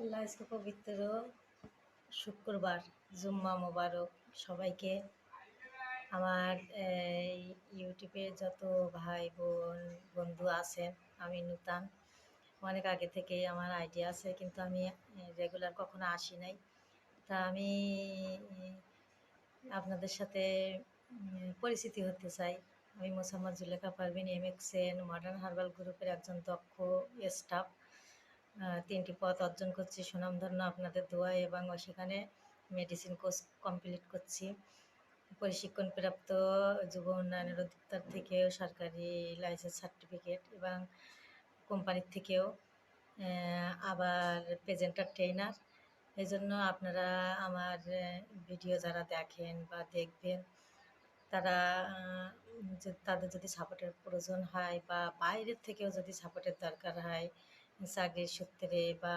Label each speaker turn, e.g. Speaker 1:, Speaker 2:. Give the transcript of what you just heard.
Speaker 1: আল্লাহ আজকে পবিত্র শুক্রবার, জুম্মা মোবারক সবাইকে। আমার ইউটিউবে যত ভাই বোন বন্ধু আছেন, আমি নূতন। অনেক আগে থেকেই আমার আইডিয়া আছে, কিন্তু আমি রেগুলার কখনো আসি নাই। তা আমি আপনাদের সাথে পরিচিতি হতে চাই। আমি Mosammat Julekha Parvin, MXN modern herbal গ্রুপের একজন দক্ষ স্টাফ। ৩টি পদ অর্জন করছি সুনামধন্য আপনাদের দোয়ায়, এবং সেখানে মেডিসিন কোর্স কমপ্লিট করছি। প্রশিক্ষণপ্রাপ্ত যুব উন্নয়নের অধিদপ্তর থেকেও সরকারি লাইসেন্স সার্টিফিকেট, এবং কোম্পানির থেকেও আবার প্রেজেন্টার ট্রেনার। এই জন্য আপনারা আমার ভিডিও যারা দেখেন বা দেখবেন, তারা তাদের যদি সাপোর্টের প্রয়োজন হয় বা বাইরের থেকেও যদি সাপোর্টের দরকার হয় চাকরির সূত্রে বা